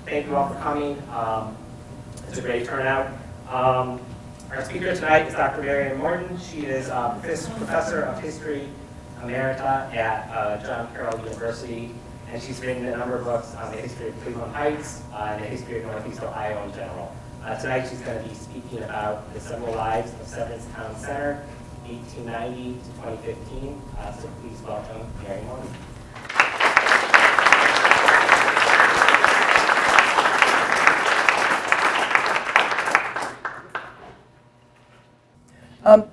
Thank you all for coming. It's a great turnout. Our speaker tonight is Dr. Marian Morton. She is professor of history emerita at John Carroll University, and she's written a number of books on the history of Cleveland Heights and the history of Northeast Ohio in general. Tonight she's going to be speaking about the several lives of Severance Town Center, 1890 to 2015. So please welcome Marian Morton.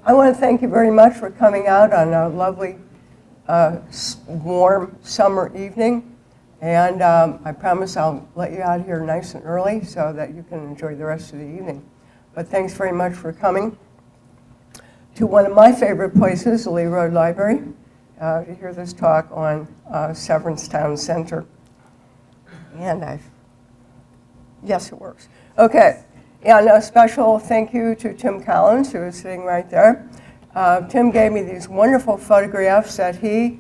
I want to thank you very much for coming out on a lovely, warm summer evening. And I promise I'll let you out here nice and early so that you can enjoy the rest of the evening. But thanks very much for coming to one of my favorite places, the Lee Road Library, to hear this talk on Severance Town Center. And yes, it works. Okay. And a special thank you to Tim Collins, who is sitting right there. Tim gave me these wonderful photographs that he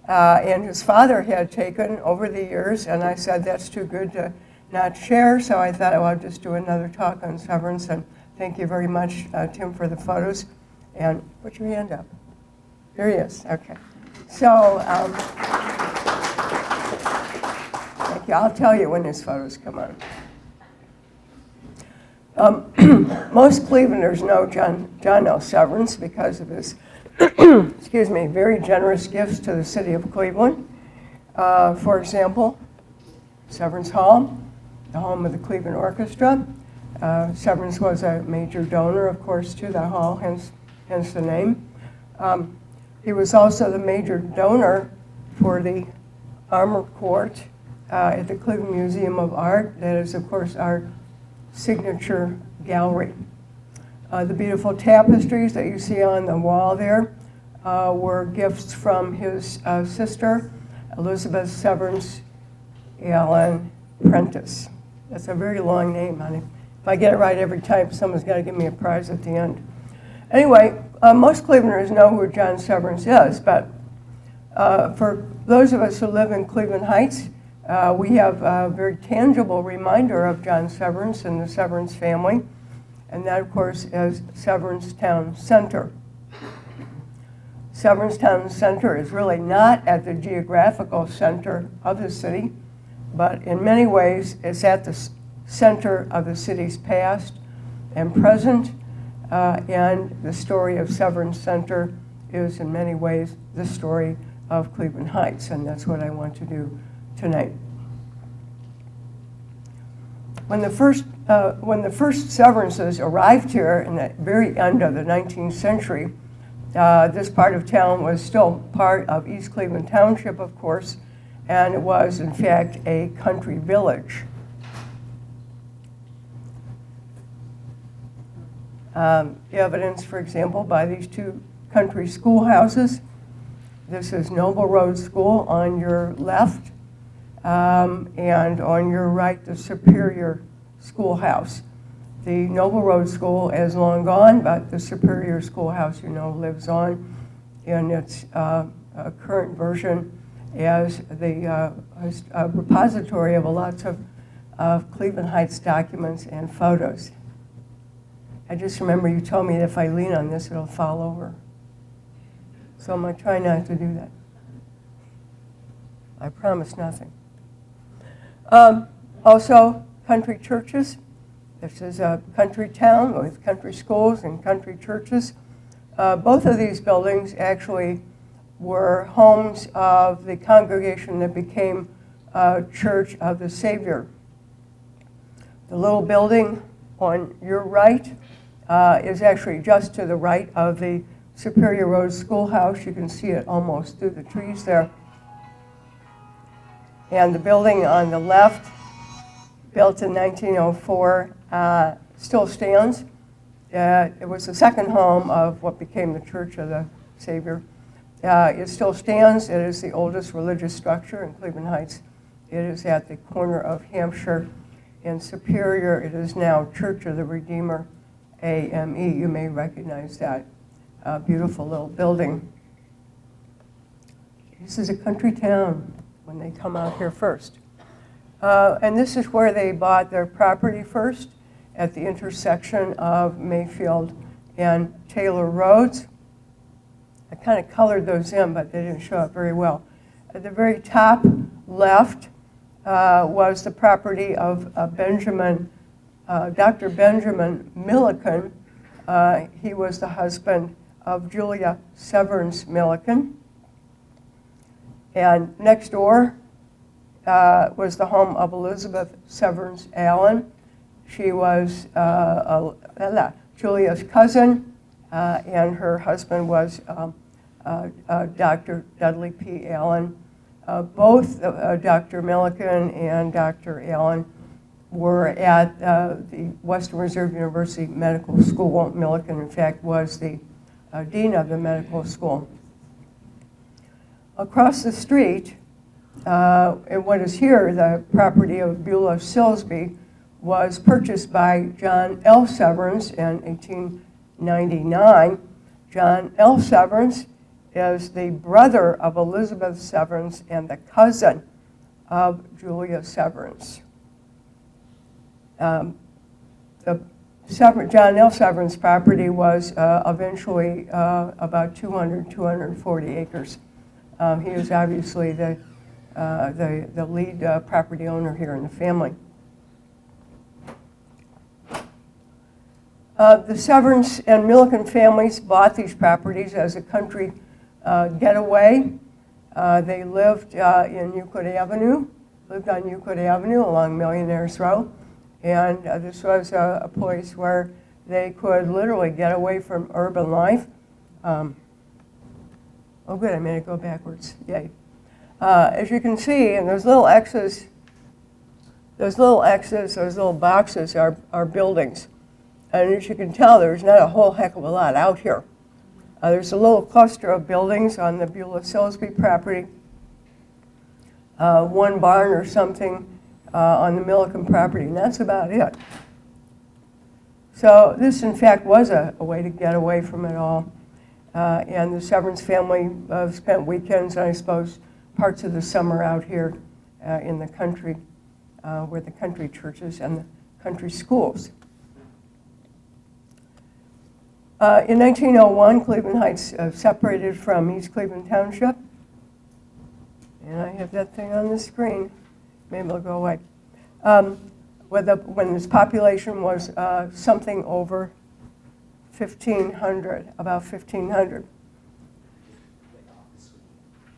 and his father had taken over the years, and I said that's too good to not share, so I thought, I'll just do another talk on Severance, and thank you very much, Tim, for the photos. And put your hand up. There he is. Okay. So, thank you. I'll tell you when his photos come on. Most Clevelanders know John L. Severance because of his excuse me, very generous gifts to the city of Cleveland. For example, Severance Hall, the home of the Cleveland Orchestra. Severance was a major donor, of course, to the hall, hence the name. He was also the major donor for the Armor Court at the Cleveland Museum of Art. That is, of course, our signature gallery. The beautiful tapestries that you see on the wall there were gifts from his sister, Elizabeth Severance Allen Prentice. That's a very long name, honey. If I get it right every time, someone's got to give me a prize at the end. Anyway, most Clevelanders know who John Severance is, but for those of us who live in Cleveland Heights, we have a very tangible reminder of John Severance and the Severance family, and that, of course, is Severance Town Center. Severance Town Center is really not at the geographical center of the city, but in many ways it's at the center of the city's past and present, and the story of Severance Center is in many ways the story of Cleveland Heights, and that's what I want to do tonight. When the first Severances arrived here in the very end of the 19th century, this part of town was still part of East Cleveland Township, of course, and it was, in fact, a country village. Evidence, for example, by these two country schoolhouses. This is Noble Road School on your left, and on your right, the Superior Schoolhouse. The Noble Road School is long gone, but the Superior Schoolhouse, you know, lives on in its current version as the repository of lots of Cleveland Heights documents and photos. I just remember you told me that if I lean on this, it'll fall over. So I'm going to try not to do that. I promise nothing. Also, country churches. This is a country town with country schools and country churches. Both of these buildings actually were homes of the congregation that became Church of the Savior. The little building on your right is actually just to the right of the Superior Road Schoolhouse. You can see it almost through the trees there. And the building on the left, built in 1904, still stands. It was the second home of what became the Church of the Savior. It still stands. It is the oldest religious structure in Cleveland Heights. It is at the corner of Hampshire and Superior. It is now Church of the Redeemer, AME. You may recognize that beautiful little building. This is a country town when they come out here first. And this is where they bought their property first, at the intersection of Mayfield and Taylor Roads. I kind of colored those in, but they didn't show up very well. At the very top left was the property of Dr. Benjamin Milliken. He was the husband of Julia Severance Milliken. And next door was the home of Elizabeth Severance Allen. She was Julia's cousin, and her husband was Dr. Dudley P. Allen. Both Dr. Milliken and Dr. Allen were at the Western Reserve University Medical School. Milliken, in fact, was the dean of the medical school. Across the street, and what is here, the property of Beulah Silsby, was purchased by John L. Severance in 1899. John L. Severance is the brother of Elizabeth Severance and the cousin of Julia Severance. The John L. Severance property was eventually about 240 acres. He is obviously the lead property owner here in the family. The Severance and Milliken families bought these properties as a country getaway. They lived on Euclid Avenue along Millionaires Row. And this was a place where they could literally get away from urban life. Oh good, I made it go backwards, yay. As you can see, and those little X's, those little boxes are buildings. And as you can tell, there's not a whole heck of a lot out here. There's a little cluster of buildings on the Beulah Silsby property, one barn or something on the Milliken property, and that's about it. So this, in fact, was a way to get away from it all. And the Severance family spent weekends, and I suppose parts of the summer out here in the country, where the country churches and the country schools. In 1901, Cleveland Heights separated from East Cleveland Township. And I have that thing on the screen. Maybe it'll go away. When this population was something over 1,500, about 1,500.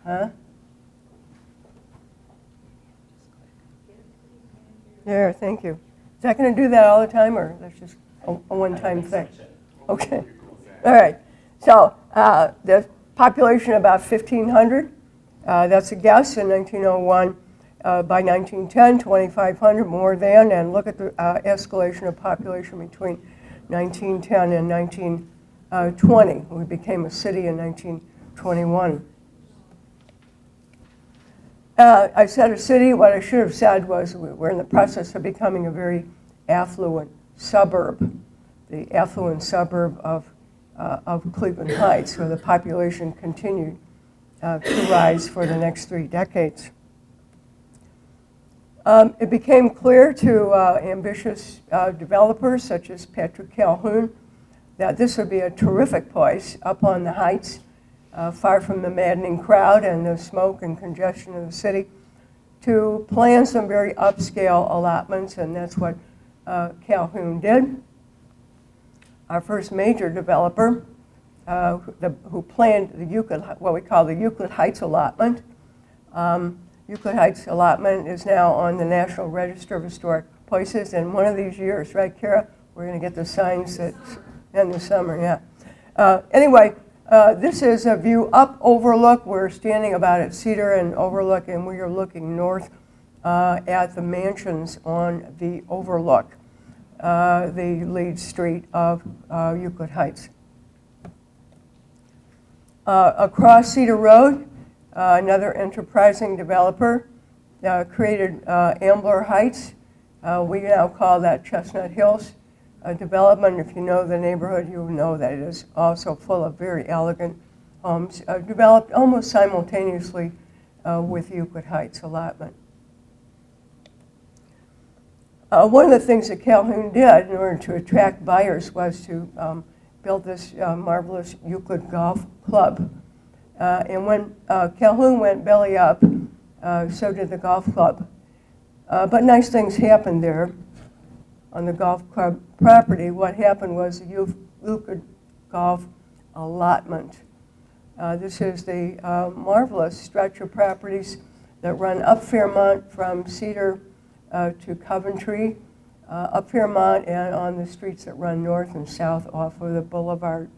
Huh? There, thank you. Is that going to do that all the time, or that's just a one-time thing? Okay. All right. So the population about 1,500. That's a guess in 1901. By 1910, 2,500 more than, and look at the escalation of population between 1910 and 1920. We became a city in 1921. I said a city. What I should have said was we're in the process of becoming a very affluent suburb, the affluent suburb of Cleveland Heights, where the population continued to rise for the next 3 decades. It became clear to ambitious developers such as Patrick Calhoun that this would be a terrific place up on the heights, far from the maddening crowd and the smoke and congestion of the city, to plan some very upscale allotments, and that's what Calhoun did. Our first major developer, who planned the what we call the Euclid Heights allotment. Euclid Heights allotment is now on the National Register of Historic Places, and one of these years, right, Kara? We're going to get the signs that in the summer, yeah. Anyway, this is a view up overlook. We're standing about at Cedar and Overlook, and we are looking north at the mansions on the overlook, the lead street of Euclid Heights. Across Cedar Road, another enterprising developer created Ambler Heights. We now call that Chestnut Hills development. If you know the neighborhood, you know that it is also full of very elegant homes, developed almost simultaneously with Euclid Heights allotment. One of the things that Calhoun did in order to attract buyers was to build this marvelous Euclid Golf Club. And when Calhoun went belly up, so did the golf club. But nice things happened there on the golf club property. What happened was the Euclid Golf allotment. This is the marvelous stretch of properties that run up Fairmont from Cedar to Coventry, up Fairmont and on the streets that run north and south off of the boulevard.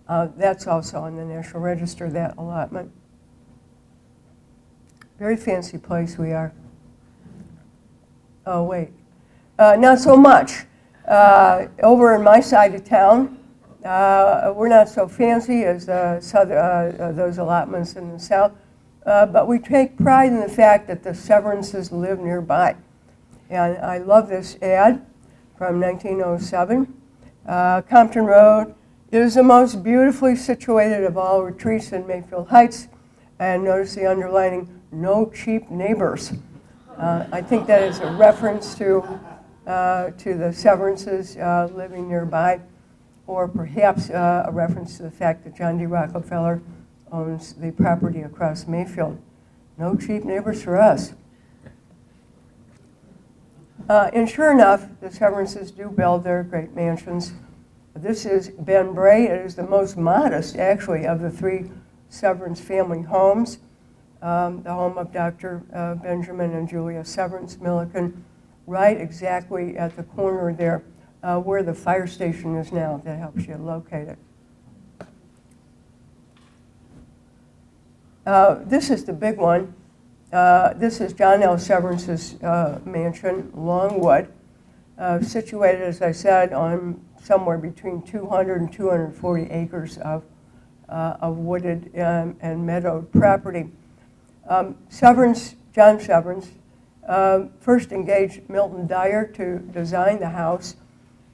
That's also on the National Register, that allotment. Very fancy place we are. Oh, wait. Not so much. Over in my side of town, we're not so fancy as those allotments in the south, but we take pride in the fact that the Severances live nearby. And I love this ad from 1907. Compton Road is the most beautifully situated of all retreats in Mayfield Heights. And notice the underlining, no cheap neighbors. I think that is a reference to the Severances living nearby, or perhaps a reference to the fact that John D. Rockefeller owns the property across Mayfield. No cheap neighbors for us. And sure enough, the Severances do build their great mansions. This is Ben Bray. It is the most modest, actually, of the three Severance family homes. The home of Dr. Benjamin and Julia Severance, Milliken, right exactly at the corner there where the fire station is now. That helps you locate it. This is the big one. This is John L. Severance's mansion, Longwood, situated, as I said, on somewhere between 200 and 240 acres of wooded and meadowed property. John Severance, first engaged Milton Dyer to design the house.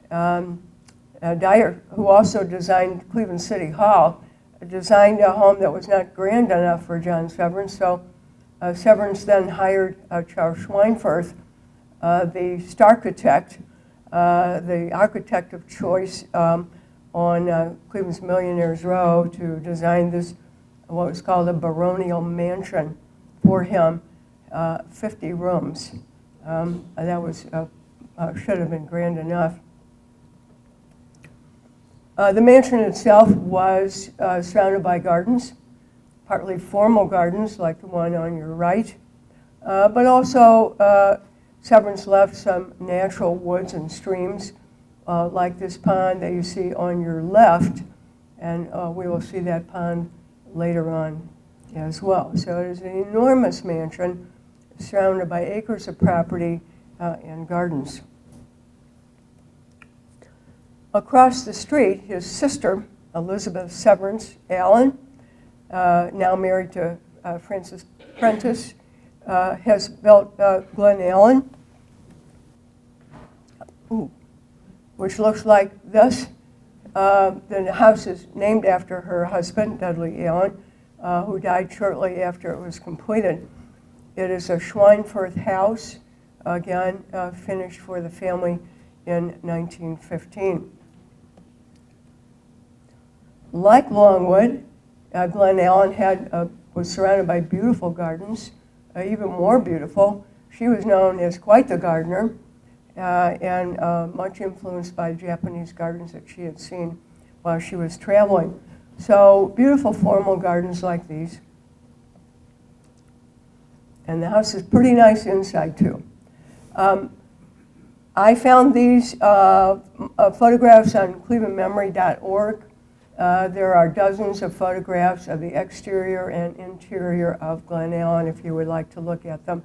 Dyer, who also designed Cleveland City Hall, designed a home that was not grand enough for John Severance, so Severance then hired Charles Schweinfurth, the Starchitect, the architect of choice on Cleveland's Millionaires Row, to design this, what was called a baronial mansion for him, 50 rooms. That was should have been grand enough. The mansion itself was surrounded by gardens, partly formal gardens like the one on your right, but also Severance left some natural woods and streams like this pond that you see on your left, and we will see that pond later on as well. So it is an enormous mansion surrounded by acres of property and gardens. Across the street, his sister, Elizabeth Severance Allen, now married to Francis Prentice, has built Glen Allen, which looks like this. The house is named after her husband, Dudley Allen, who died shortly after it was completed. It is a Schweinfurth house, again, finished for the family in 1915. Like Longwood, Glen Allen was surrounded by beautiful gardens, even more beautiful. She was known as quite the gardener, and much influenced by Japanese gardens that she had seen while she was traveling. So beautiful formal gardens like these. And the house is pretty nice inside too. I found these photographs on clevelandmemory.org. There are dozens of photographs of the exterior and interior of Glen Allen if you would like to look at them.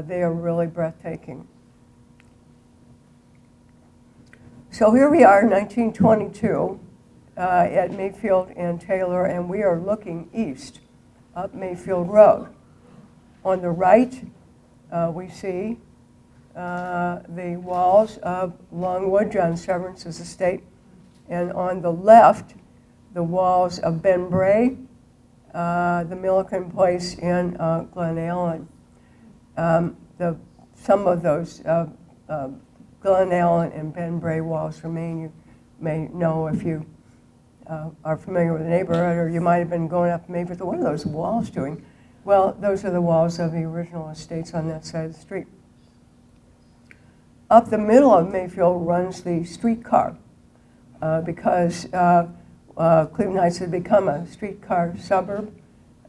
They are really breathtaking. So here we are, 1922, at Mayfield and Taylor, and we are looking east up Mayfield Road. On the right, we see the walls of Longwood, John Severance's estate, and on the left, the walls of Ben Bray, the Milliken place, and Glen Allen. The some of those Glen Allen and Ben Bray walls remain. You may know if you are familiar with the neighborhood, or you might have been going up maybe what are those walls doing? Well, those are the walls of the original estates on that side of the street. Up the middle of Mayfield runs the streetcar because Cleveland Heights had become a streetcar suburb.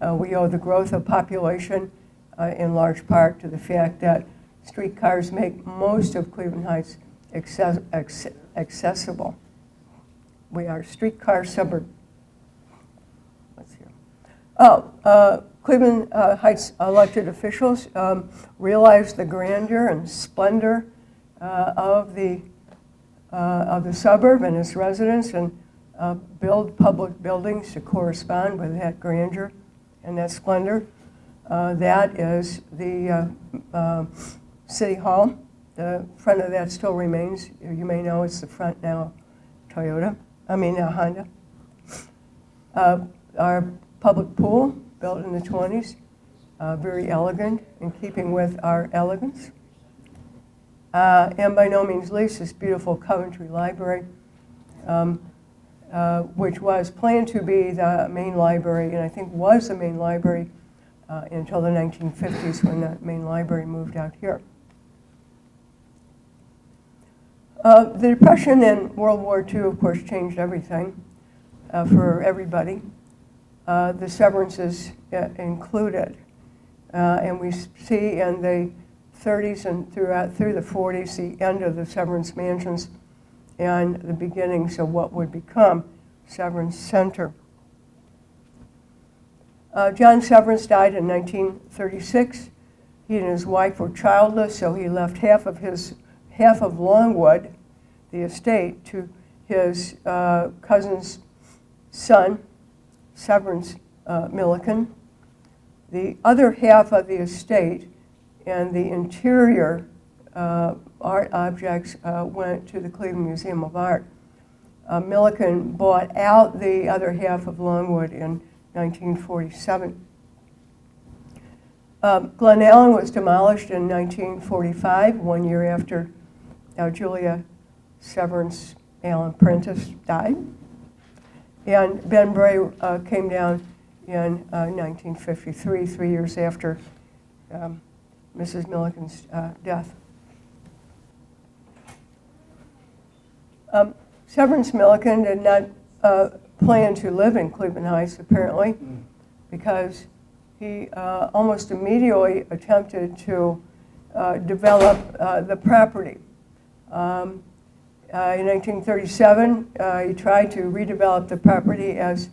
We owe the growth of population in large part to the fact that streetcars make most of Cleveland Heights accessible. We are a streetcar suburb. Let's see. Cleveland Heights elected officials realized the grandeur and splendor of the suburb and its residents, and build public buildings to correspond with that grandeur and that splendor. That is the City Hall. The front of that still remains. You may know it's the front now Honda. Our public pool, built in the 20s, very elegant, in keeping with our elegance. And by no means least, this beautiful Coventry Library, which was planned to be the main library, and I think was the main library until the 1950s, when the main library moved out here. The Depression and World War II, of course, changed everything for everybody. The Severance is included. And we see in the 30s and through the 40s the end of the Severance mansions and the beginnings of what would become Severance Center. John Severance died in 1936. He and his wife were childless, so he left half of Longwood, the estate, to his cousin's son, Severance Milliken. The other half of the estate and the interior art objects went to the Cleveland Museum of Art. Milliken bought out the other half of Longwood in 1947. Glen Allen was demolished in 1945, 1 year after Julia Severance Allen Prentice died. And Ben Bray came down in 1953, 3 years after Mrs. Milliken's death. Severance Milliken did not plan to live in Cleveland Heights, apparently, because he almost immediately attempted to develop the property. In 1937, he tried to redevelop the property as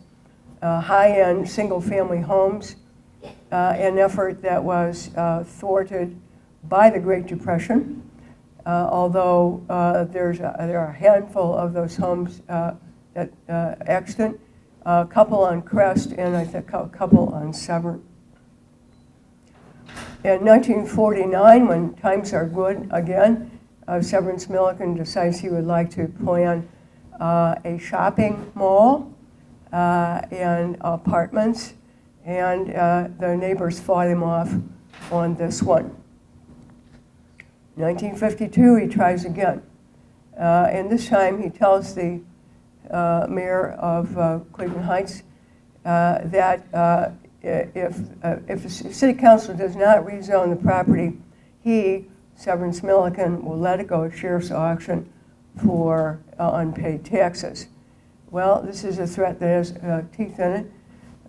high-end single-family homes, an effort that was thwarted by the Great Depression, although there are a handful of those homes that extant, a couple on Crest and I think a couple on Severn. In 1949, when times are good again, Severance Milliken decides he would like to plan a shopping mall and apartments, and the neighbors fought him off on this one. 1952, he tries again, and this time he tells the mayor of Cleveland Heights that if the city council does not rezone the property, he, Severance Milliken, will let it go at sheriff's auction for unpaid taxes. Well, this is a threat that has teeth in it.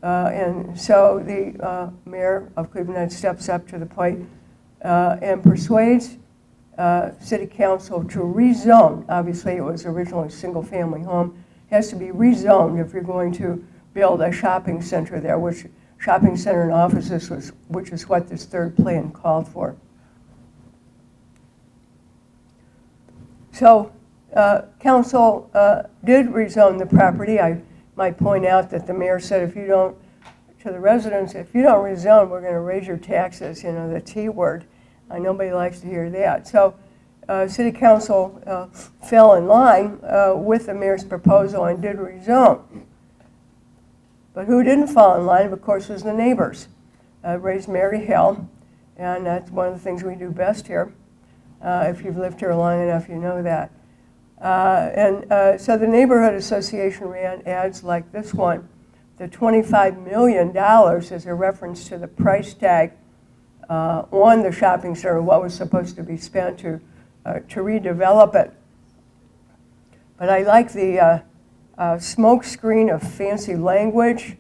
And so the mayor of Cleveland Heights steps up to the plate and persuades city council to rezone. Obviously, it was originally a single-family home. It has to be rezoned if you're going to build a shopping center there, which shopping center and offices which is what this third plan called for. So council did rezone the property. I might point out that the mayor said, to the residents, if you don't rezone, we're going to raise your taxes, the T word. Nobody likes to hear that. So city council fell in line with the mayor's proposal and did rezone. But who didn't fall in line, of course, was the neighbors. Raised Mary hell, and that's one of the things we do best here. If you've lived here long enough, you know that. So the neighborhood association ran ads like this one. The $25 million is a reference to the price tag on the shopping center, what was supposed to be spent to redevelop it. But I like the smoke screen of fancy language,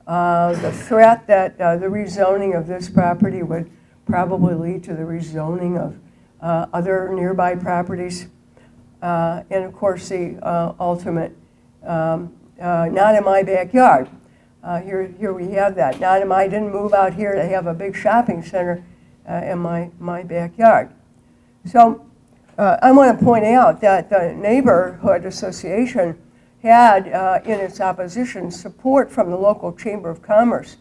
the threat that the rezoning of this property would probably lead to the rezoning of other nearby properties. And of course, the ultimate, not in my backyard. Here we have that. I didn't move out here to have a big shopping center in my backyard. So I want to point out that the neighborhood association had in its opposition support from the local Chamber of Commerce,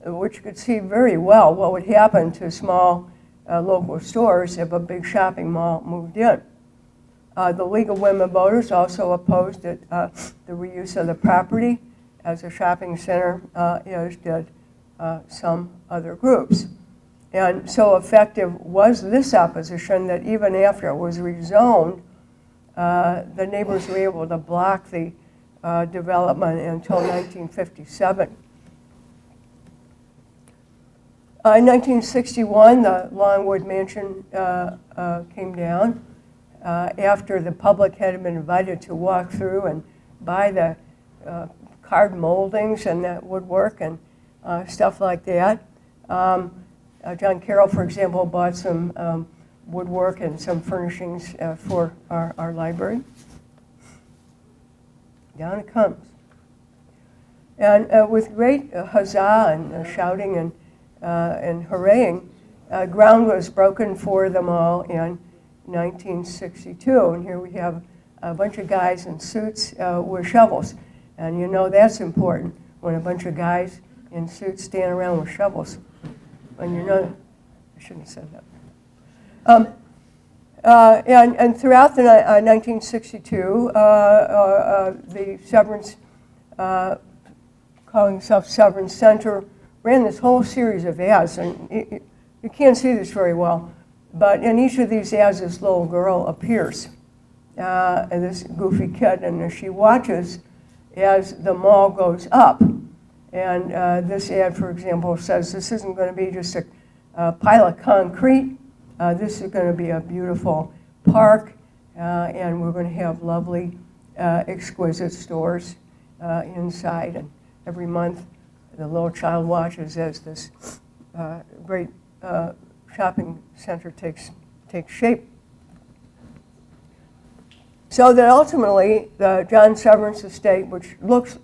which could see very well what would happen to small local stores if a big shopping mall moved in. The League of Women Voters also opposed it, the reuse of the property as a shopping center, as did some other groups. And so effective was this opposition that even after it was rezoned, the neighbors were able to block the development until 1957. In 1961, the Longwood Mansion came down after the public had been invited to walk through and buy the card moldings and that woodwork and stuff like that. John Carroll, for example, bought some woodwork and some furnishings for our library. Down it comes. And with great huzzah and shouting and hurraying, ground was broken for them all in 1962. And here we have a bunch of guys in suits with shovels. And you know that's important when a bunch of guys in suits stand around with shovels. And you know, I shouldn't have said that. And throughout the 1962, the Severance, calling itself Severance Center, ran this whole series of ads. And you can't see this very well, but in each of these ads, this little girl appears, and this goofy kid, and she watches as the mall goes up. And this ad, for example, says this isn't going to be just a pile of concrete. This is going to be a beautiful park, and we're going to have lovely, exquisite stores inside. And every month, the little child watches as this great shopping center takes shape. So that ultimately, the John Severance estate, which looked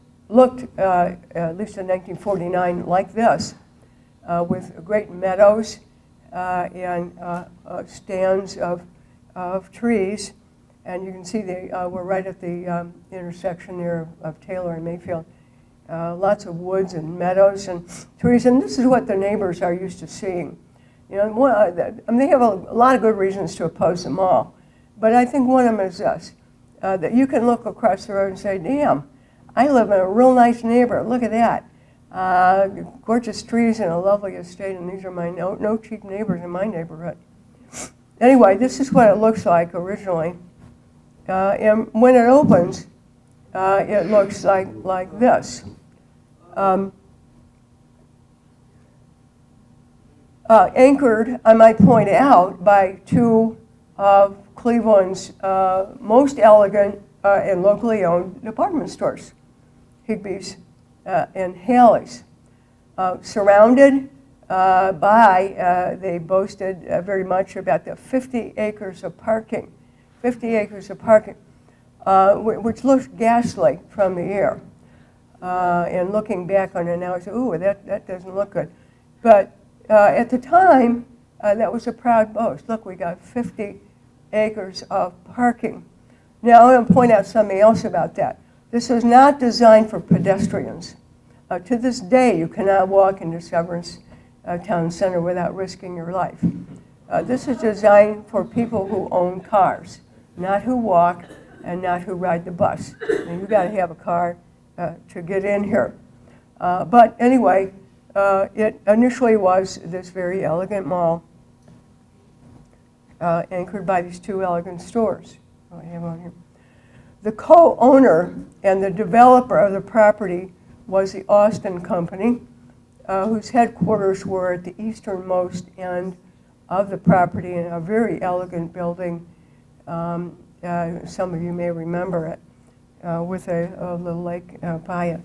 at least in 1949, like this, with great meadows and stands of trees. And you can see we're right at the intersection there of Taylor and Mayfield. Lots of woods and meadows and trees. And this is what the neighbors are used to seeing. You know, they have a lot of good reasons to oppose the mall. But I think one of them is this, that you can look across the road and say, damn, I live in a real nice neighborhood. Look at that. Gorgeous trees and a lovely estate, and these are my no cheap neighbors in my neighborhood. Anyway, this is what it looks like originally. And when it opens, it looks like this. Anchored, I might point out, by two of Cleveland's most elegant and locally owned department stores, Higbee's and Haley's. Surrounded by, they boasted very much about the 50 acres of parking, which looks ghastly from the air. And looking back on it now, I say, ooh, that doesn't look good. But at the time, that was a proud boast. Look, we got 50 acres of parking. Now, I want to point out something else about that. This was not designed for pedestrians. To this day, you cannot walk into Severance Town Center without risking your life. This is designed for people who own cars, not who walk and not who ride the bus. And you've got to have a car to get in here. But anyway, it initially was this very elegant mall. anchored by these two elegant stores. I have on here. The co-owner and the developer of the property was the Austin Company, whose headquarters were at the easternmost end of the property in a very elegant building. Some of you may remember it, with a little lake by it.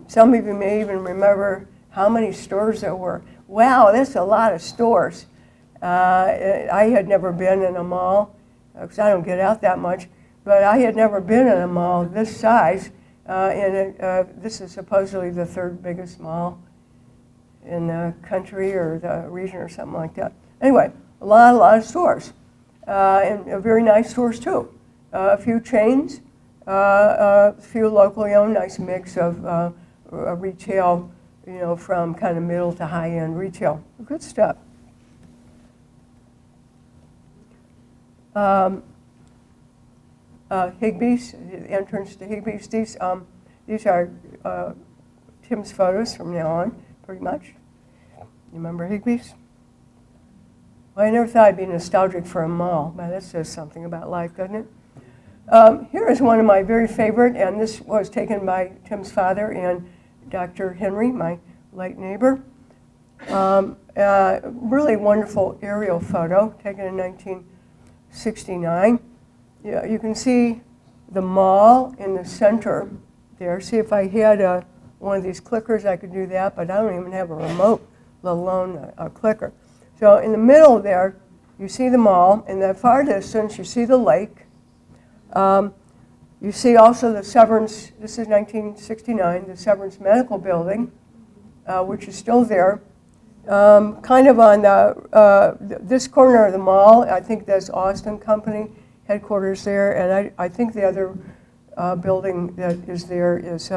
Some of you may even remember how many stores there were. Wow, that's a lot of stores. I had never been in a mall, because I don't get out that much, but I had never been in a mall this size, and this is supposedly the third biggest mall in the country or the region or something like that. Anyway, a lot of stores, and very nice stores too. A few chains, a few locally owned, nice mix of retail, you know, from kind of middle to high-end retail. Good stuff. Higbee's, the entrance to Higbee's. These are Tim's photos from now on, pretty much. You remember Higbee's? Well, I never thought I'd be nostalgic for a mall, but that says something about life, doesn't it? Here is one of my very favorite, and this was taken by Tim's father and Dr. Henry, my late neighbor. Really wonderful aerial photo taken in 1969. Yeah, you can see the mall in the center there. See, if I had one of these clickers, I could do that, but I don't even have a remote, let alone a clicker. So in the middle there, you see the mall. In the far distance, you see the lake. You see also the Severance, this is 1969, the Severance Medical Building, which is still there. Kind of on this corner of the mall, I think there's Austin Company headquarters there, and I think the other building that is there is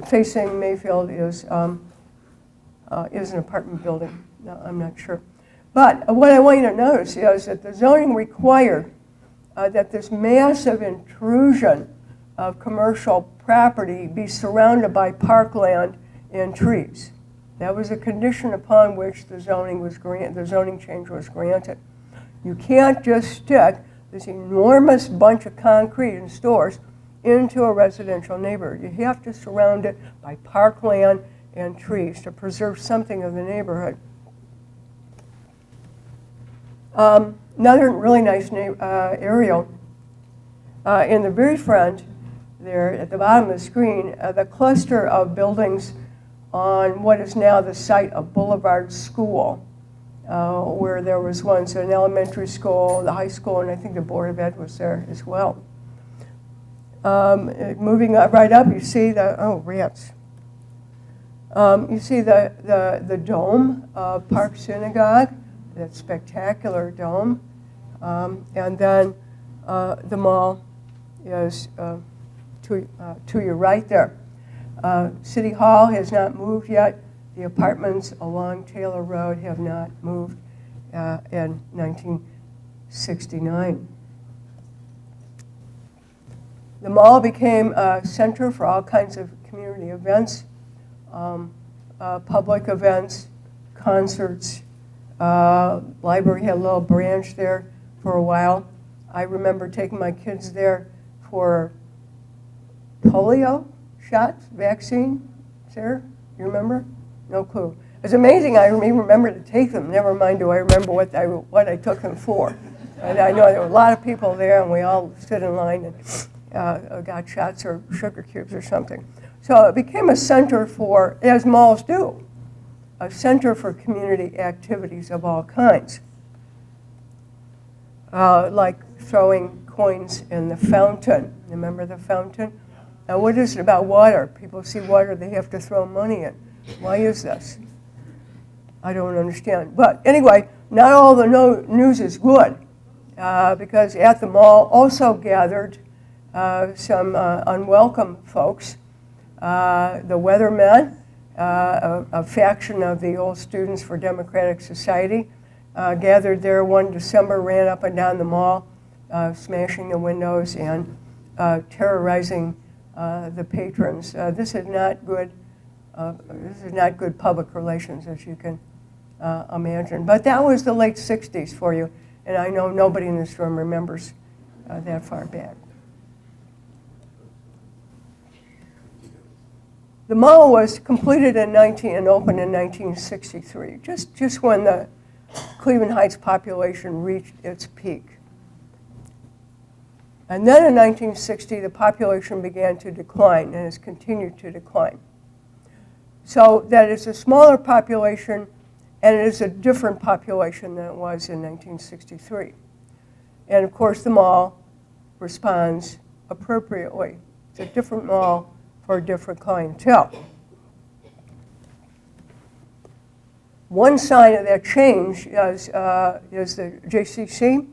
facing Mayfield is an apartment building. No, I'm not sure. But what I want you to notice is that the zoning required that this massive intrusion of commercial property be surrounded by parkland and trees. That was a condition upon which the zoning change was granted. You can't just stick this enormous bunch of concrete and stores into a residential neighborhood. You have to surround it by parkland and trees to preserve something of the neighborhood. Another really nice aerial. In the very front, there at the bottom of the screen, the cluster of buildings on what is now the site of Boulevard School, where there was once an elementary school, the high school, and I think the Board of Ed was there as well. Moving right up, you see the, oh, rats. You see the dome of Park Synagogue, that spectacular dome. And then the mall is to your right there. City Hall has not moved yet. The apartments along Taylor Road have not moved in 1969. The mall became a center for all kinds of community events, public events, concerts. Library had a little branch there for a while. I remember taking my kids there for polio shots, vaccine. Sarah, you remember? No clue. It's amazing I even remember to take them. Never mind do I remember what I took them for. And I know there were a lot of people there, and we all stood in line and got shots or sugar cubes or something. So it became a center for, as malls do, a center for community activities of all kinds, like throwing coins in the fountain. Remember the fountain? Now, what is it about water? People see water, they have to throw money in. Why is this? I don't understand. But anyway, not all the news is good, because at the mall also gathered some unwelcome folks, the weathermen, a faction of the old Students for Democratic Society, gathered there one December, ran up and down the mall, smashing the windows and terrorizing the patrons. This is not good. This is not good public relations, as you can imagine. But that was the late 60s for you, and I know nobody in this room remembers that far back. The mall was completed and opened in 1963, just when the Cleveland Heights population reached its peak. And then in 1960, the population began to decline and has continued to decline. So that is a smaller population, and it is a different population than it was in 1963. And of course, the mall responds appropriately. It's a different mall for a different clientele. One sign of that change is the JCC,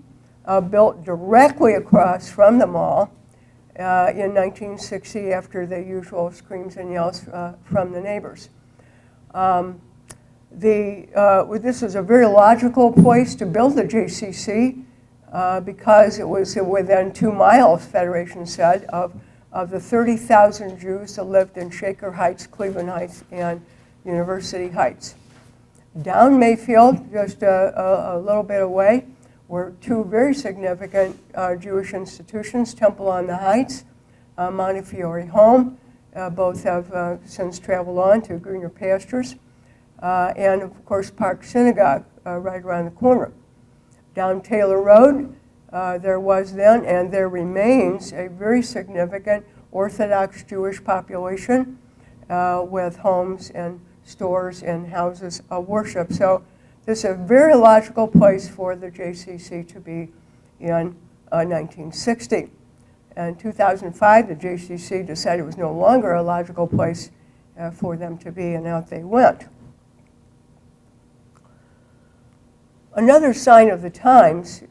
built directly across from the mall in 1960 after the usual screams and yells from the neighbors. This was a very logical place to build the JCC because it was within 2 miles, Federation said, of the 30,000 Jews that lived in Shaker Heights, Cleveland Heights, and University Heights. Down Mayfield, just a little bit away, were 2 very significant Jewish institutions, Temple on the Heights, Montefiore Home. Both have since traveled on to greener pastures. And of course, Park Synagogue, right around the corner. Down Taylor Road, there was then, and there remains, a very significant Orthodox Jewish population with homes and stores and houses of worship. So this is a very logical place for the JCC to be in 1960. In 2005, the JCC decided it was no longer a logical place for them to be, and out they went. Another sign of the times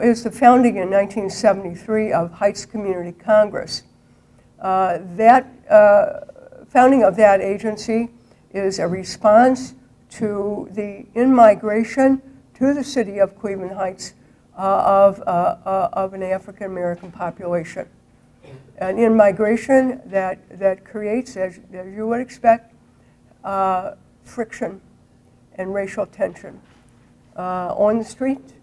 is the founding in 1973 of Heights Community Congress. That founding of that agency is a response to the in-migration to the city of Cleveland Heights of an African American population. An in-migration that creates, as you would expect, friction and racial tension on the street,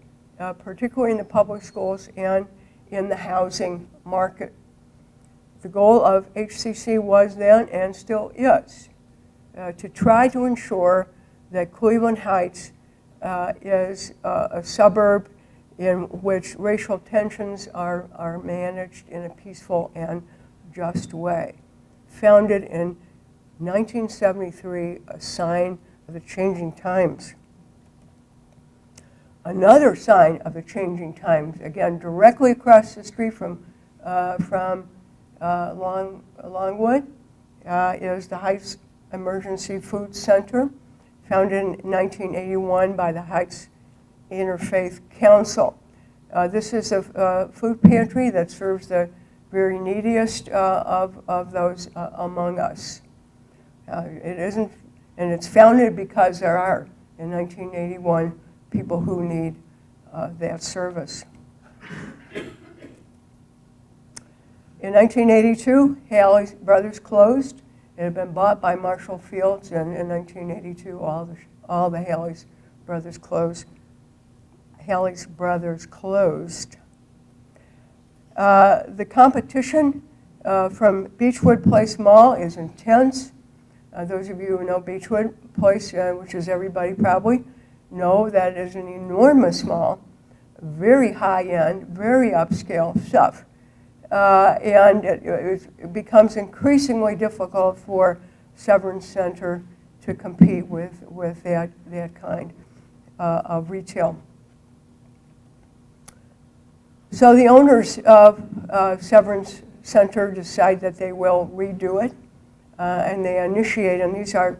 particularly in the public schools and in the housing market. The goal of HCC was then, and still is, to try to ensure that Cleveland Heights is a suburb in which racial tensions are managed in a peaceful and just way. Founded in 1973, a sign of the changing times. Another sign of the changing times, again, directly across the street from Longwood, is the Heights Emergency Food Center, founded in 1981 by the Heights Interfaith Council. This is a food pantry that serves the very neediest of those among us. It isn't, and it's founded because there are, in 1981, people who need that service. In 1982, Haley's Brothers closed. It had been bought by Marshall Fields, and in 1982, all the Haley's Brothers closed. Haley's Brothers closed. The competition from Beechwood Place Mall is intense. Those of you who know Beechwood Place, which is everybody probably, know that it is an enormous mall, very high-end, very upscale stuff. And it becomes increasingly difficult for Severance Center to compete with that kind of retail. So the owners of Severance Center decide that they will redo it, and they initiate, and these are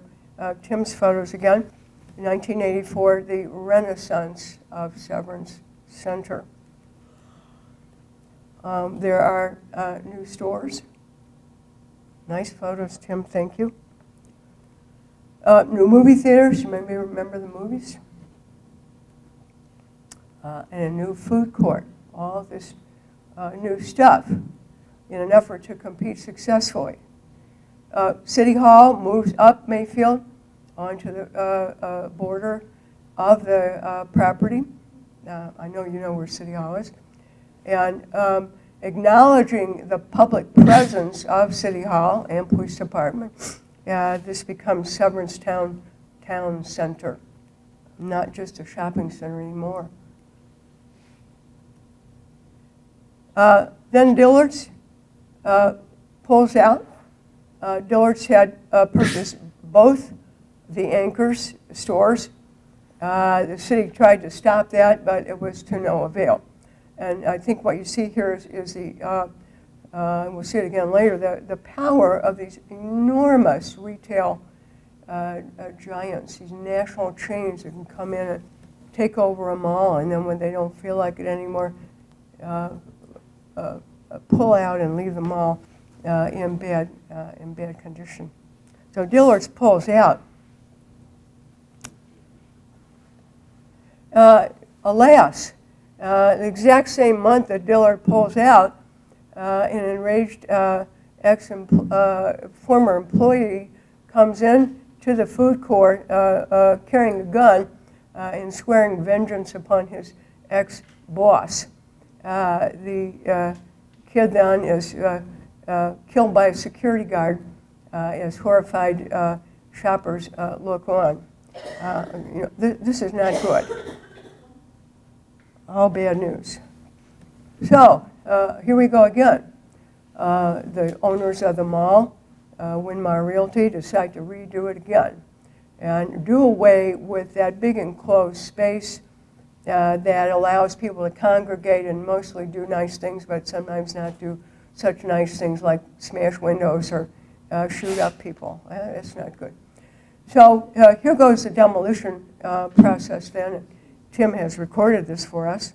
Tim's photos again, in 1984, the renaissance of Severance Center. There are new stores. Nice photos, Tim, thank you. New movie theaters, you maybe remember the movies. And a new food court. All this new stuff in an effort to compete successfully. City Hall moves up Mayfield onto the border of the property. I know you know where City Hall is. And acknowledging the public presence of City Hall and Police Department, this becomes Severance Town Center, not just a shopping center anymore. Then Dillard's pulls out. Dillard's had purchased both the Anchors stores. The city tried to stop that, but it was to no avail. And I think what you see here is the, we'll see it again later, the power of these enormous retail giants, these national chains that can come in and take over a mall, and then when they don't feel like it anymore, pull out and leave the mall in bad condition. So Dillard's pulls out. Alas, the exact same month that Dillard pulls out, an enraged former employee comes in to the food court carrying a gun and swearing vengeance upon his ex-boss. The kid then is killed by a security guard as horrified shoppers look on. This is not good. All bad news. So here we go again. The owners of the mall, Winmar Realty, decide to redo it again and do away with that big enclosed space that allows people to congregate and mostly do nice things, but sometimes not do such nice things like smash windows or shoot up people. That's not good. So here goes the demolition process then. Tim has recorded this for us.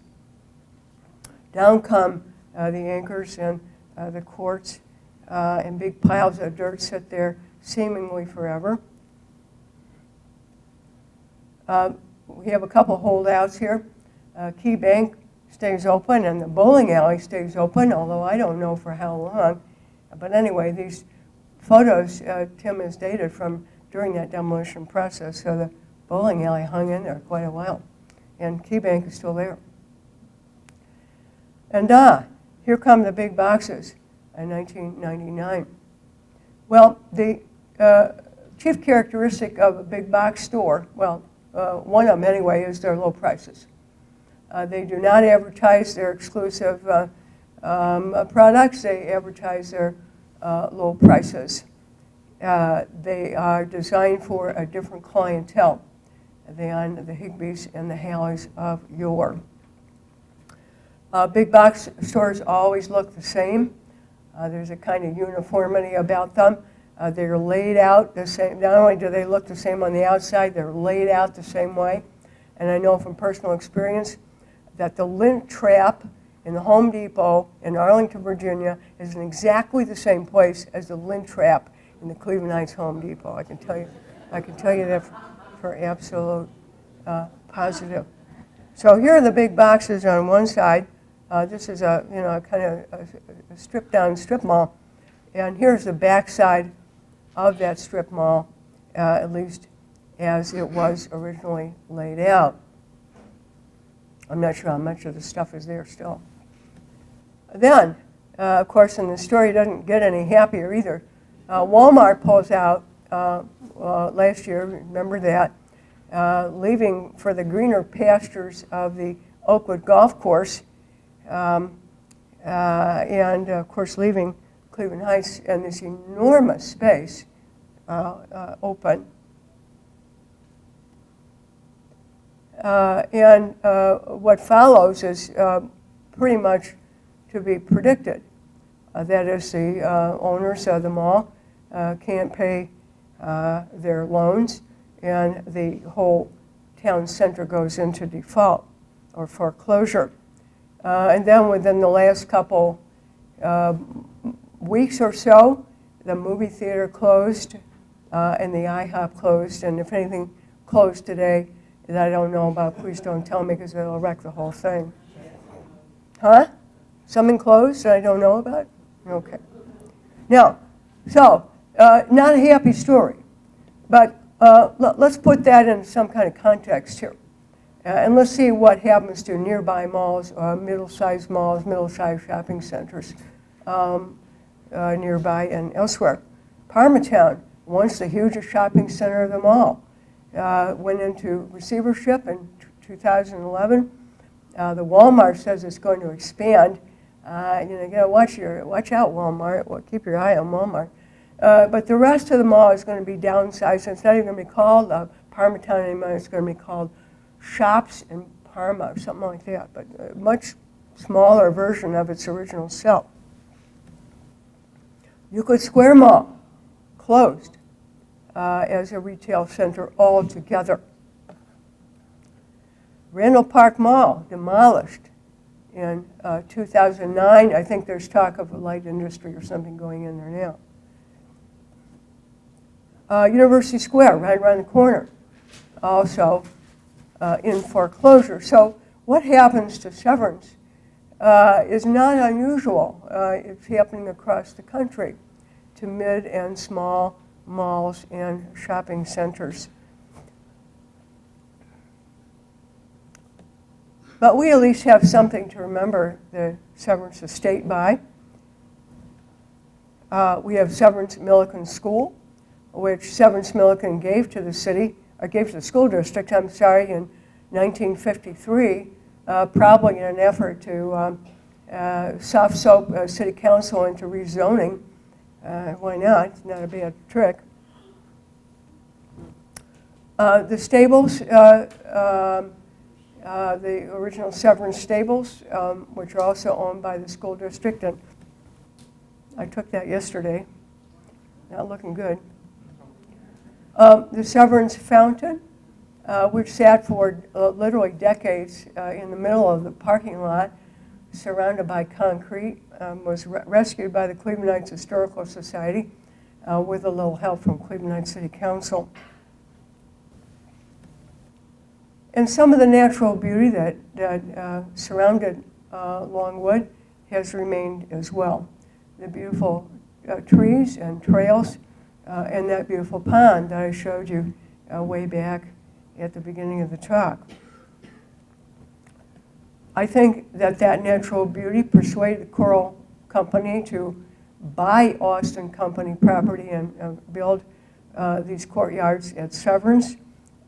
Down come the Anchors and the courts, and big piles of dirt sit there seemingly forever. We have a couple holdouts here. Key Bank stays open, and the bowling alley stays open, although I don't know for how long. But anyway, these photos Tim has dated from during that demolition process, so the bowling alley hung in there quite a while. And Key Bank is still there. And here come the big boxes in 1999. Well, the chief characteristic of a big box store, well, one of them anyway, is their low prices. They do not advertise their exclusive products. They advertise their low prices. They are designed for a different clientele than the Higbees and the Halleys of yore. Big box stores always look the same. There's a kind of uniformity about them. They're laid out the same. Not only do they look the same on the outside, they're laid out the same way. And I know from personal experience that the lint trap in the Home Depot in Arlington, Virginia is in exactly the same place as the lint trap in the Cleveland Heights Home Depot. I can tell you that for absolute positive. So here are the big boxes on one side. This is a kind of a stripped down strip mall, and here's the back side of that strip mall, at least as it was originally laid out. I'm not sure how much of the stuff is there still. Then, of course, and the story doesn't get any happier either. Walmart pulls out last year, remember that, leaving for the greener pastures of the Oakwood Golf Course, and of course leaving Cleveland Heights and this enormous space open. And what follows is pretty much to be predicted. That is, the owners of the mall can't pay their loans, and the whole town center goes into default or foreclosure. And then within the last couple weeks or so, the movie theater closed and the IHOP closed, and if anything closed today that I don't know about, please don't tell me because it'll wreck the whole thing. Huh? Something closed that I don't know about? Okay. Now, so, not a happy story, but let's put that in some kind of context here. And let's see what happens to nearby malls, middle-sized malls, middle-sized shopping centers nearby and elsewhere. Parmatown, once the hugest shopping center of them all, went into receivership in 2011. The Walmart says it's going to expand. You gotta watch out, Walmart. Well, keep your eye on Walmart. But the rest of the mall is going to be downsized. It's not even going to be called Parmatown anymore. It's going to be called Shops in Parma or something like that. But a much smaller version of its original self. Euclid Square Mall closed as a retail center altogether. Randall Park Mall demolished in 2009. I think there's talk of a light industry or something going in there now. University Square, right around the corner, also in foreclosure. So what happens to Severance is not unusual. It's happening across the country to mid and small malls and shopping centers. But we at least have something to remember the Severance estate by. We have Severance Milliken School, which Severance Milliken gave to the city, or gave to the school district, in 1953, probably in an effort to soft soap city council into rezoning. Why not? It's not a bad trick. The stables, the original Severance stables, which are also owned by the school district, and I took that yesterday. Not looking good. The Severance fountain, which sat for literally decades in the middle of the parking lot, surrounded by concrete, was rescued by the Clevelandites Historical Society with a little help from Cleveland City Council. And some of the natural beauty that surrounded Longwood has remained as well. The beautiful trees and trails and that beautiful pond that I showed you way back at the beginning of the talk. I think that natural beauty persuaded the Coral Company to buy Austin Company property and build these courtyards at Severance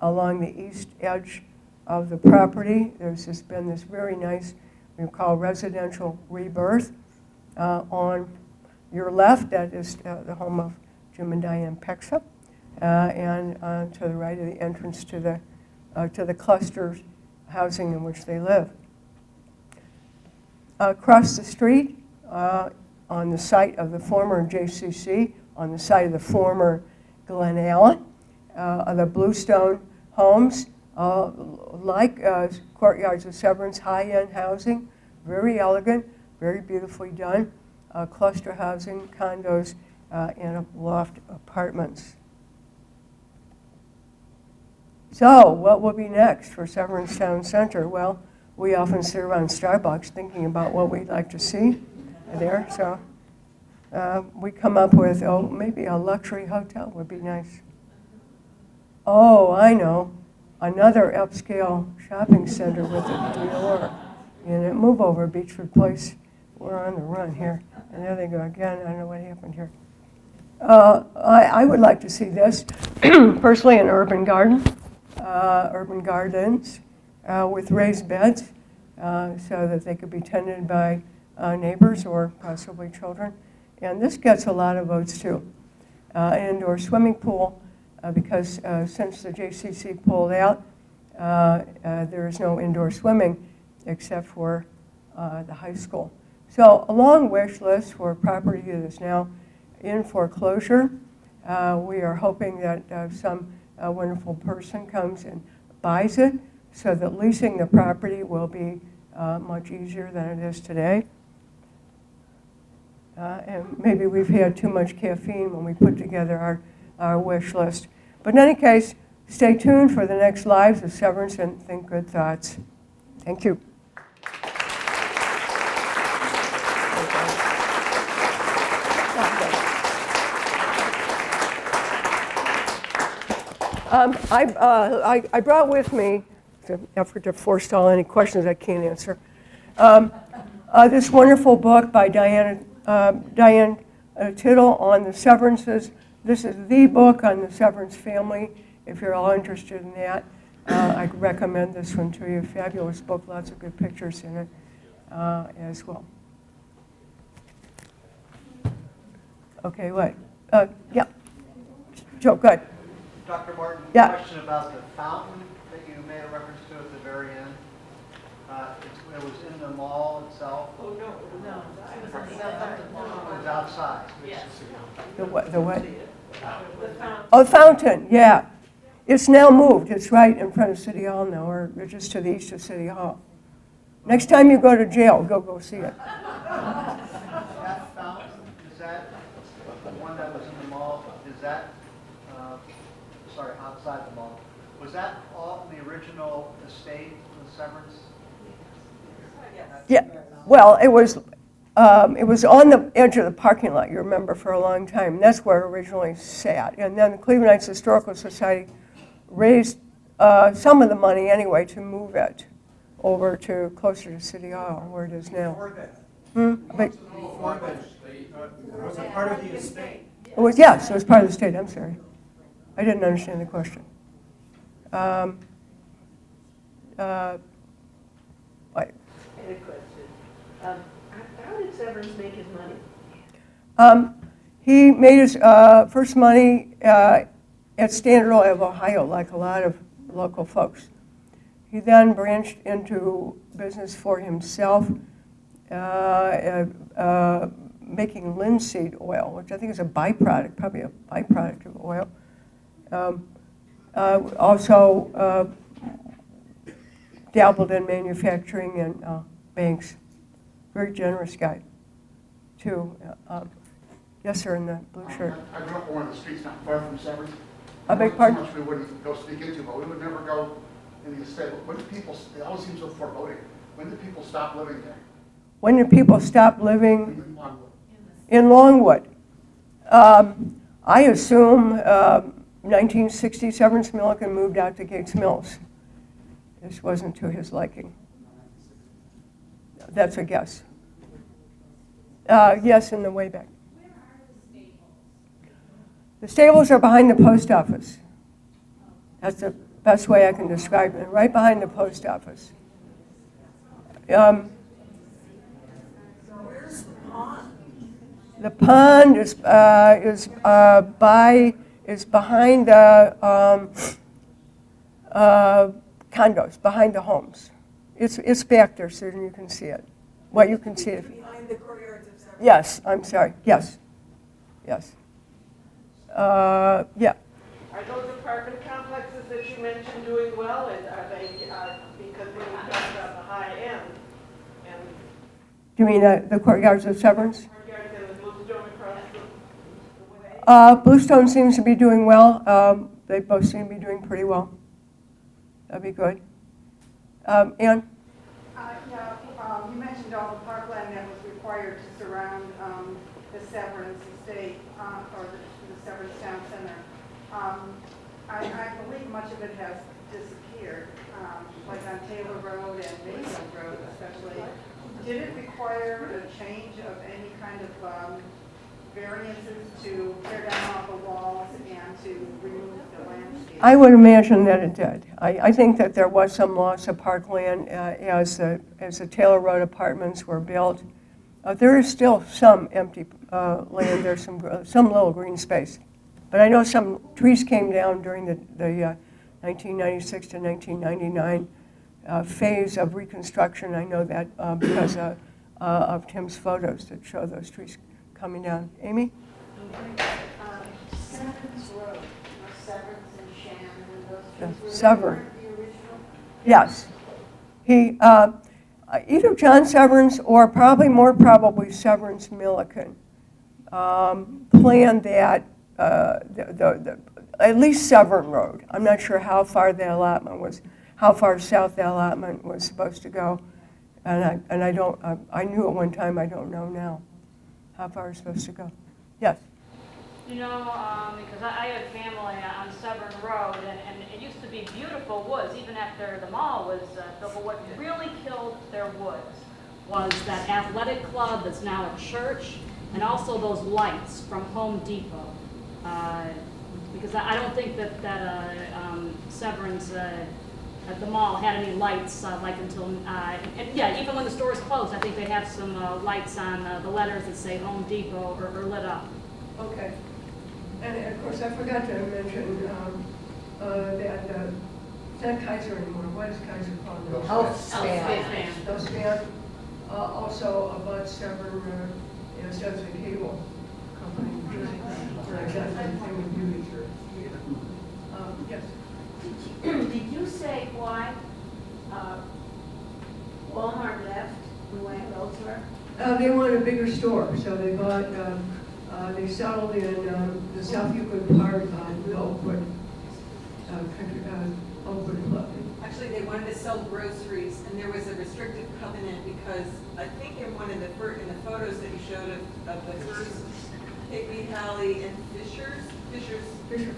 along the east edge of the property. There's been this very nice, we call residential rebirth. On your left, that is the home of Jim and Diane Pexa, and to the right of the entrance to the cluster housing in which they live. Across the street, on the site of the former JCC, on the site of the former Glen Allen, the Bluestone homes, like courtyards of Severance, high-end housing, very elegant, very beautifully done, cluster housing, condos, and loft apartments. So what will be next for Severance Town Center? Well, we often sit around Starbucks thinking about what we'd like to see there. So we come up with, maybe a luxury hotel would be nice. Oh, I know. Another upscale shopping center with a door in it. Move over, Beechwood Place. We're on the run here. And there they go again. I don't know what happened here. I would like to see this, personally, an urban garden, urban gardens with raised beds so that they could be tended by neighbors or possibly children. And this gets a lot of votes too. An indoor swimming pool, because since the JCC pulled out, there is no indoor swimming except for the high school. So a long wish list for property that is now in foreclosure. We are hoping that some wonderful person comes and buys it so that leasing the property will be much easier than it is today. And maybe we've had too much caffeine when we put together our wish list. But in any case, stay tuned for the next Lives of Severance and Think Good Thoughts. Thank you. I brought with me the effort to forestall any questions I can't answer. This wonderful book by Diane Tittle on the Severances. This is the book on the Severance family. If you're all interested in that, I recommend this one to you. Fabulous book, lots of good pictures in it as well. Okay, what? Yeah. Joe, go ahead. Dr. Morton, Yeah. question about the fountain that you made a reference to at the very end. It was in the mall itself? Oh, no. It was outside? Yes. The what? The what? The fountain. Oh, fountain, yeah. It's now moved. It's right in front of City Hall now, or just to the east of City Hall. Next time you go to jail, go see it. That fountain, is that the one that was in the mall? Is that, outside the mall? Was that all in the original estate of Severance? Yeah. Well, it was on the edge of the parking lot, you remember, for a long time. That's where it originally sat. And then the Clevelandites Historical Society raised some of the money anyway to move it over to closer to City Hall, where it is now. Before that. Before that, was it part of the estate? It was, yes, it was part of the state. I'm sorry. I didn't understand the question. I had a question. How did Severance make his money? He made his first money at Standard Oil of Ohio, like a lot of local folks. He then branched into business for himself, making linseed oil, which I think is a byproduct, probably a byproduct of oil. Also dabbled in manufacturing and banks. Very generous guy, too. Yes, sir, in the blue shirt. I grew up on one of the streets not far from Severance. I beg pardon? So much we wouldn't go speak into, but we would never go in the estate. When did people, they always seem so foreboding. When did people stop living there? When did people stop living In Longwood. in Longwood? I assume 1960, Severance Milliken moved out to Gates Mills. This wasn't to his liking. That's a guess. Yes, in the way back. Where are the stables? The stables are behind the post office. That's the best way I can describe it. Right behind the post office. So where's the pond? The pond is behind the condos, behind the homes. It's back there, Susan. You can see it. Well, you can see it. Behind the courtyards of Severance? Yes, I'm sorry. Yes. Yeah. Are those apartment complexes that you mentioned doing well? And are they, because when you talk about the high end, and Do you mean the courtyards of Severance? courtyards and the Bluestone across the way? Bluestone seems to be doing well. They both seem to be doing pretty well. That'd be good. Ann? You mentioned all the parkland that was required to surround the Severance estate or the Severance Town Center. I believe much of it has disappeared, like on Taylor Road and Mayfield Road especially. Did it require a change of any kind of variances to tear down all the walls and to remove the landscape? I would imagine that it did. I think that there was some loss of parkland as the Taylor Road apartments were built. There is still some empty land. There's some little green space. But I know some trees came down during the 1996 to 1999 phase of reconstruction. I know that because of Tim's photos that show those trees coming down. Amy? Severance Road, Severance and Shannon, and those trees, Severn. weren't the original? Yes. He, either John Severance or more probably Severance Milliken planned that, at least Severn Road. I'm not sure how far the allotment was, how far south the allotment was supposed to go. And I don't, I knew at one time, I don't know now how far it's supposed to go. Yes? You know, because I have family on Severn Road, and it used to be beautiful woods, even after the mall was built. But what really killed their woods was that athletic club that's now a church, and also those lights from Home Depot. Because I don't think that Severance at the mall had any lights like until, and yeah, even when the stores closed, I think they have some lights on the letters that say Home Depot or lit up. Okay. And of course, I forgot to mention that it's not Kaiser anymore. What is Kaiser called now? Healthspan. Healthspan. Also about Severn, Studs and Cable Company. Yes. Did you say why Walmart left and went elsewhere? They wanted a bigger store, so they bought, they settled in the South Euclid part of the Oakwood, Oakwood Club. Actually, they wanted to sell groceries, and there was a restrictive covenant because I think in one of the in the photos that you showed of the first Higby, Halley, and Fisher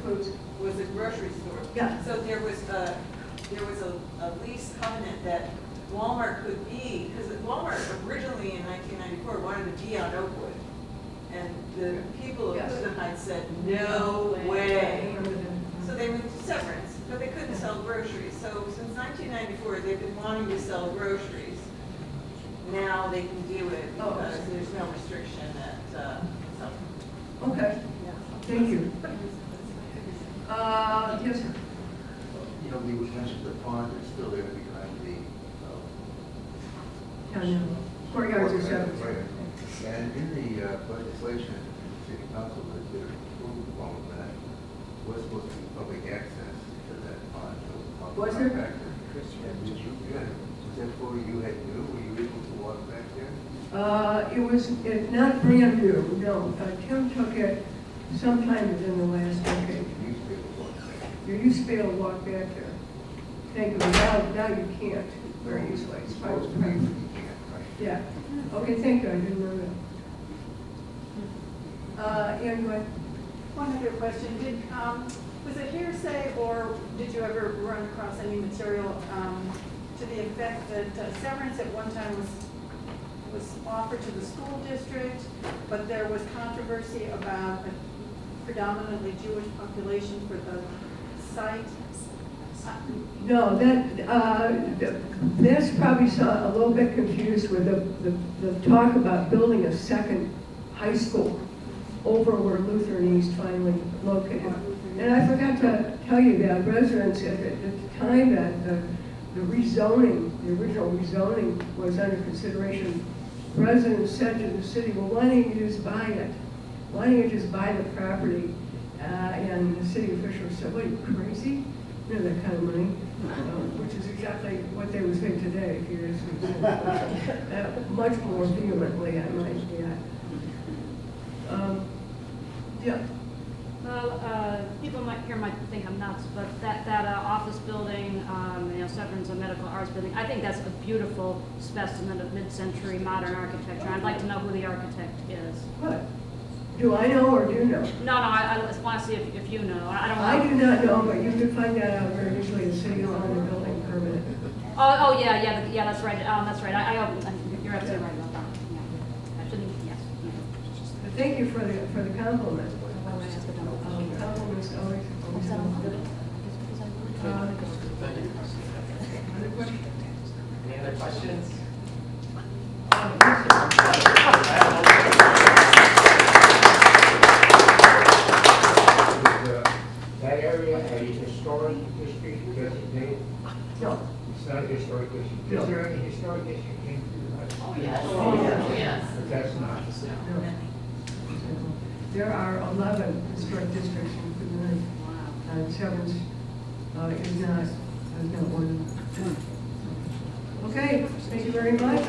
Foods was a grocery store. Yeah. So there was a lease covenant that Walmart could be, because Walmart originally in 1994 wanted to be on Oakwood, and the people of Cleveland Heights said no way. So they moved to Severance, but they couldn't sell groceries. So since 1994, they've been wanting to sell groceries. Now they can do it because there's no restriction at Severance. Okay, thank you. Yes, sir. You know, we mentioned the pond is still there behind the Courtyards of Severance. right. And in the legislation, the city council that did approve all of that, was supposed to be public access to that pond. So Was there? back there. And did you, was that before you had knew? Were you able to walk back there? It's not brand new, no. Tim took it sometime within the last decade. You used to be able to walk back there. Thank you. Now you can't very easily. It's supposed to be. Yeah. Okay, thank you. I didn't know that. Anyway. One other question. Was it hearsay, or did you ever run across any material to the effect that Severance at one time was offered to the school district, but there was controversy about a predominantly Jewish population for the site? No, that's probably a little bit confused with the talk about building a second high school over where Lutheran East finally located. And I forgot to tell you that residents at the time that the rezoning, the original rezoning was under consideration, residents said to the city, well, why don't you just buy it? Why don't you just buy the property? And the city officials said, what, are you crazy? You know, that kind of money, which is exactly what they would say today if you just much more vehemently, I might add. Yeah. Well, people might think I'm nuts, but that office building, Severance Medical Arts building, I think that's a beautiful specimen of mid-century modern architecture. I'd like to know who the architect is. What? Do I know or do you know? No, I just want to see if you know. I don't know. I do not know, but you can find that out very easily in City Hall and the building permit. Oh, yeah, that's right. That's right. You're absolutely right about that. Yeah. I shouldn't. Yes. Thank you for the compliment. Compliments always. Other questions? Any other questions? That area a historic district designated? No. It's not a historic district. Is there any historic district in through? Oh, yes. Oh, yes. But that's not. No. There are 11 historic districts in Cleveland, and Severance is not one of them. Okay, thank you very much.